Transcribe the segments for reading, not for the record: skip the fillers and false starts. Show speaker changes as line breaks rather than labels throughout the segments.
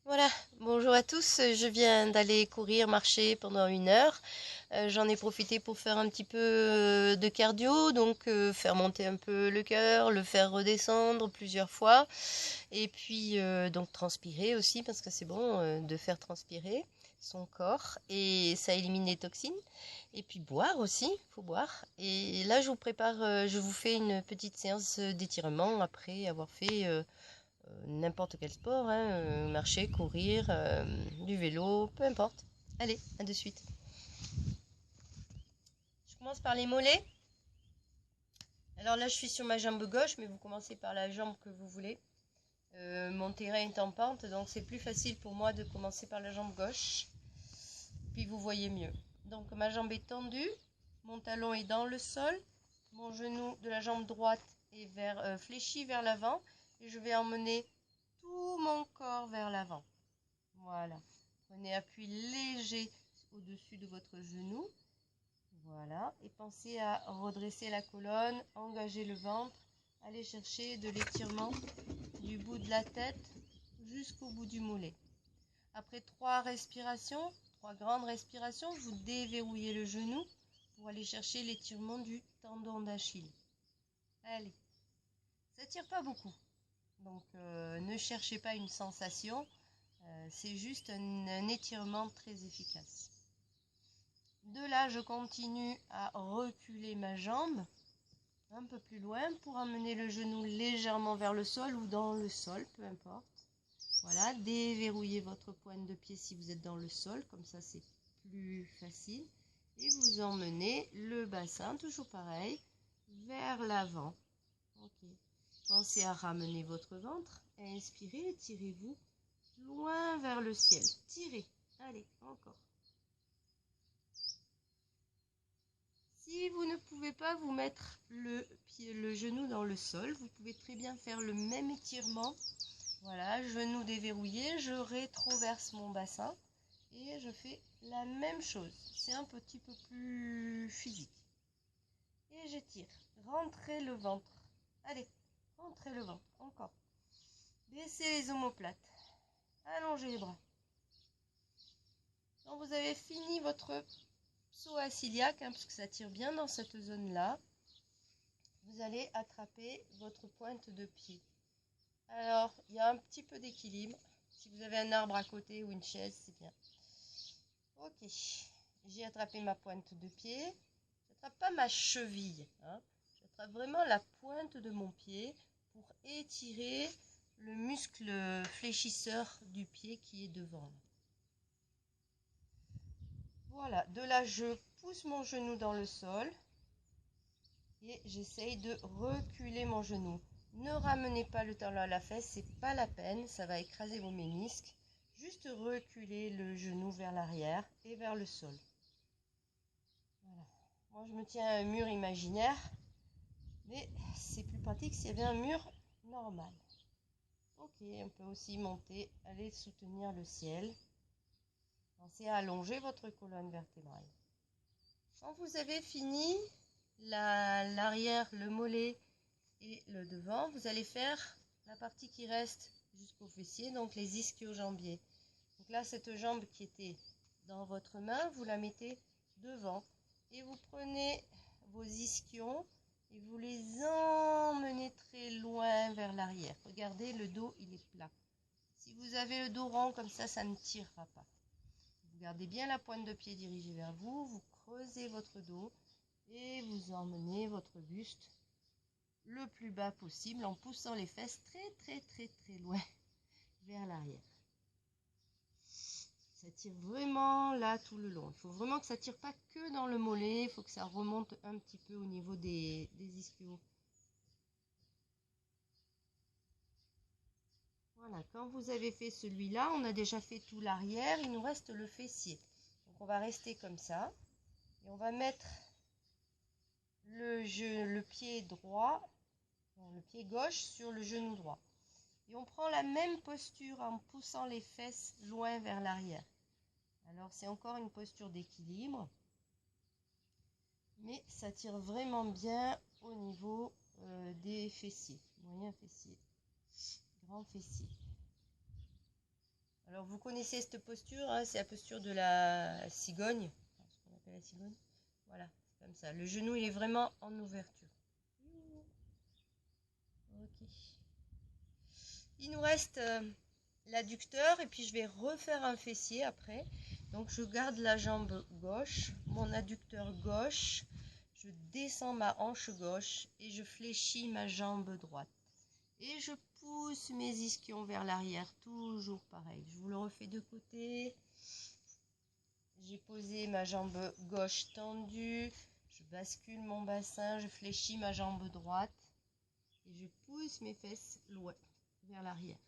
Voilà, bonjour à tous. Je viens d'aller courir, marcher pendant 1 heure. J'en ai profité pour faire un petit peu de cardio, donc faire monter un peu le cœur, le faire redescendre plusieurs fois, et puis donc transpirer aussi parce que c'est bon de faire transpirer son corps et ça élimine les toxines. Et puis boire aussi, faut boire. Et là, je vous fais une petite séance d'étirement après avoir fait n'importe quel sport, hein, marcher, courir, du vélo, peu importe. Allez, à de suite. Je commence par les mollets. Alors là, je suis sur ma jambe gauche, mais vous commencez par la jambe que vous voulez. Mon terrain est en pente, donc c'est plus facile pour moi de commencer par la jambe gauche. Puis vous voyez mieux. Donc ma jambe est tendue, mon talon est dans le sol, mon genou de la jambe droite est fléchi vers l'avant, et je vais emmener tout mon corps vers l'avant. Voilà. Prenez appui léger au-dessus de votre genou. Voilà. Et pensez à redresser la colonne, engager le ventre, aller chercher de l'étirement du bout de la tête jusqu'au bout du mollet. Après 3 respirations, 3 grandes respirations, vous déverrouillez le genou pour aller chercher l'étirement du tendon d'Achille. Allez. Ça tire pas beaucoup. Donc ne cherchez pas une sensation. C'est juste un étirement très efficace. De là, je continue à reculer ma jambe un peu plus loin pour amener le genou légèrement vers le sol ou dans le sol, peu importe. Voilà, déverrouillez votre pointe de pied si vous êtes dans le sol, comme ça c'est plus facile. Et vous emmenez le bassin, toujours pareil, vers l'avant. Ok. Pensez à ramener votre ventre. Inspirez, étirez-vous loin vers le ciel. Tirez. Allez, encore. Si vous ne pouvez pas vous mettre le genou dans le sol, vous pouvez très bien faire le même étirement. Voilà, genou déverrouillé, je rétroverse mon bassin et je fais la même chose. C'est un petit peu plus physique. Et j'étire. Rentrez le ventre. Allez, rentrez le ventre. Encore. Baissez les omoplates. Allongez les bras. Quand vous avez fini votre psoas ciliaque, parce que ça tire bien dans cette zone-là, vous allez attraper votre pointe de pied. Alors, il y a un petit peu d'équilibre. Si vous avez un arbre à côté ou une chaise, c'est bien. Ok, j'ai attrapé ma pointe de pied. Je n'attrape pas ma cheville. Hein. J'attrape vraiment la pointe de mon pied pour étirer le muscle fléchisseur du pied qui est devant. Voilà, de là, je pousse mon genou dans le sol. Et j'essaye de reculer mon genou. Ne ramenez pas le talon à la fesse, c'est pas la peine, ça va écraser vos ménisques. Juste reculer le genou vers l'arrière et vers le sol. Voilà. Moi je me tiens à un mur imaginaire, mais c'est plus pratique s'il y avait un mur normal. Ok, on peut aussi monter, aller soutenir le ciel. Pensez à allonger votre colonne vertébrale. Quand vous avez fini l'arrière, le mollet et le devant, vous allez faire la partie qui reste jusqu'au fessier, donc les ischio-jambiers. Donc là, cette jambe qui était dans votre main, vous la mettez devant et vous prenez vos ischions et vous les emmenez très loin vers l'arrière. Regardez, le dos, il est plat. Si vous avez le dos rond comme ça ne tirera pas. Vous gardez bien la pointe de pied dirigée vers vous, vous creusez votre dos et vous emmenez votre buste le plus bas possible en poussant les fesses très loin vers l'arrière. Ça tire vraiment là tout le long. Il faut vraiment que ça tire pas que dans le mollet, il faut que ça remonte un petit peu au niveau des ischios. Voilà, quand vous avez fait celui-là, on a déjà fait tout l'arrière, il nous reste le fessier. Donc on va rester comme ça et on va mettre le pied droit, le pied gauche sur le genou droit. Et on prend la même posture en poussant les fesses loin vers l'arrière. Alors c'est encore une posture d'équilibre, mais ça tire vraiment bien au niveau des fessiers, moyen fessier, grand fessier. Alors vous connaissez cette posture, hein, c'est la posture de la cigogne, ce qu'on appelle la cigogne. Voilà, c'est comme ça. Le genou il est vraiment en ouverture. Ok. Il nous reste l'adducteur et puis je vais refaire un fessier après. Donc je garde la jambe gauche, mon adducteur gauche, je descends ma hanche gauche et je fléchis ma jambe droite. Et je pousse mes ischions vers l'arrière, toujours pareil. Je vous le refais de côté. J'ai posé ma jambe gauche tendue, je bascule mon bassin, je fléchis ma jambe droite et je pousse mes fesses loin vers l'arrière.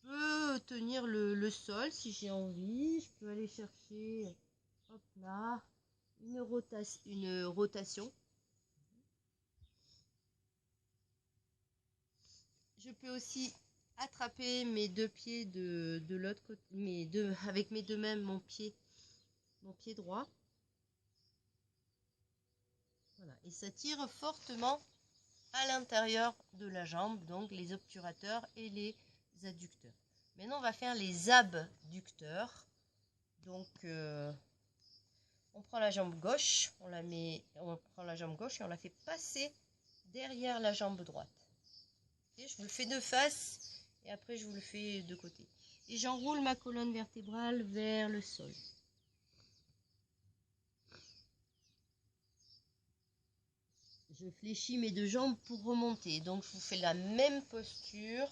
Je peux tenir le sol si j'ai envie, je peux aller chercher, hop là, une rotation. Je peux aussi attraper mes deux pieds de l'autre côté, avec mes deux mains, mon pied droit. Voilà. Et ça tire fortement à l'intérieur de la jambe, donc les obturateurs et les adducteurs. Maintenant, on va faire les abducteurs. Donc, on prend la jambe gauche, on prend la jambe gauche et on la fait passer derrière la jambe droite. Et je vous le fais de face et après je vous le fais de côté. Et j'enroule ma colonne vertébrale vers le sol. Je fléchis mes deux jambes pour remonter. Donc je vous fais la même posture.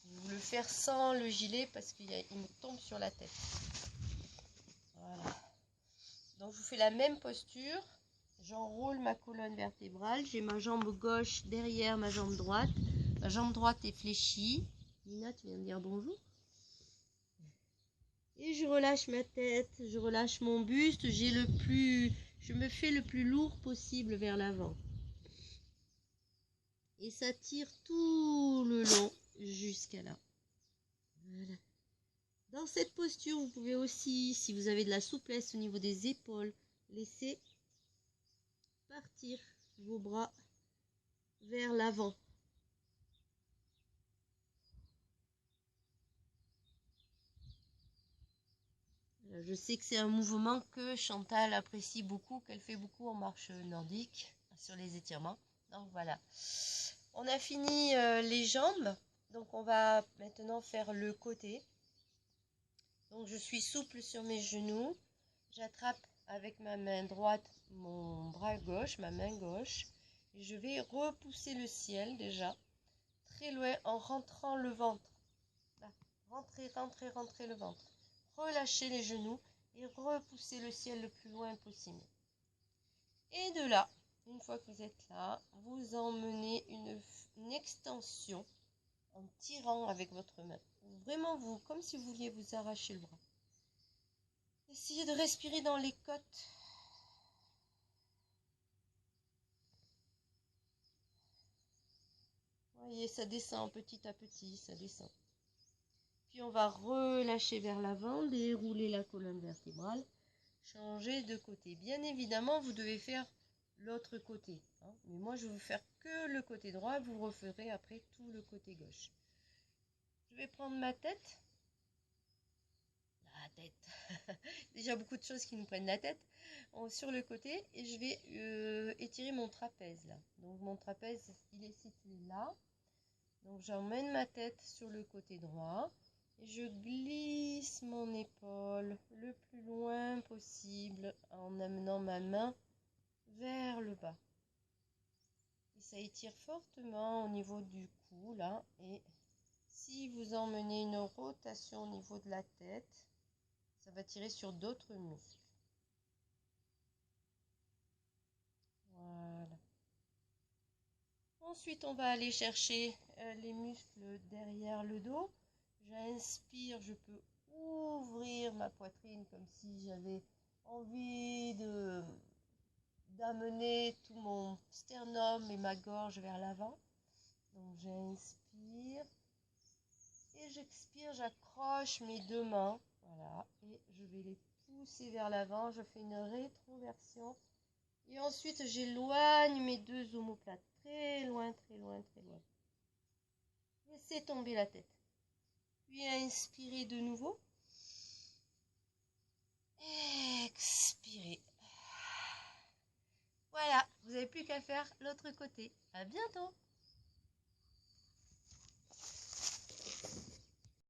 Je vais vous le faire sans le gilet parce qu'il me tombe sur la tête. Voilà. Donc je vous fais la même posture. J'enroule ma colonne vertébrale. J'ai ma jambe gauche derrière ma jambe droite. Ma jambe droite est fléchie. Nina, tu viens me dire bonjour. Et je relâche ma tête, je relâche mon buste. Je me fais le plus lourd possible vers l'avant. Et ça tire tout le long jusqu'à là. Voilà. Dans cette posture, vous pouvez aussi, si vous avez de la souplesse au niveau des épaules, laisser partir vos bras vers l'avant. Je sais que c'est un mouvement que Chantal apprécie beaucoup, qu'elle fait beaucoup en marche nordique, sur les étirements. Donc voilà. On a fini les jambes. Donc on va maintenant faire le côté. Donc je suis souple sur mes genoux. J'attrape avec ma main droite mon bras gauche, ma main gauche. Et je vais repousser le ciel déjà, très loin en rentrant le ventre. Là. Rentrez, rentrez, rentrez le ventre. Relâchez les genoux et repoussez le ciel le plus loin possible. Et de là, une fois que vous êtes là, vous emmenez une extension en tirant avec votre main. Vraiment, comme si vous vouliez vous arracher le bras. Essayez de respirer dans les côtes. Voyez, ça descend petit à petit, ça descend. Puis on va relâcher vers l'avant, dérouler la colonne vertébrale, changer de côté. Bien évidemment, vous devez faire l'autre côté. Hein. Mais moi, je vais vous faire que le côté droit, vous referez après tout le côté gauche. Je vais prendre ma tête. La tête. Déjà beaucoup de choses qui nous prennent la tête. Sur le côté. Et je vais étirer mon trapèze là. Donc mon trapèze, il est situé là. Donc j'emmène ma tête sur le côté droit. Et je glisse mon épaule le plus loin possible en amenant ma main vers le bas. Et ça étire fortement au niveau du cou là. Et si vous emmenez une rotation au niveau de la tête, ça va tirer sur d'autres muscles. Voilà. Ensuite, on va aller chercher les muscles derrière le dos. J'inspire, je peux ouvrir ma poitrine comme si j'avais envie d'amener tout mon sternum et ma gorge vers l'avant. Donc j'inspire et j'expire, j'accroche mes deux mains, voilà, et je vais les pousser vers l'avant. Je fais une rétroversion et ensuite j'éloigne mes deux omoplates très loin, très loin, très loin. Laissez tomber la tête. Puis inspirez de nouveau. Expirez. Voilà, vous n'avez plus qu'à faire l'autre côté. À bientôt!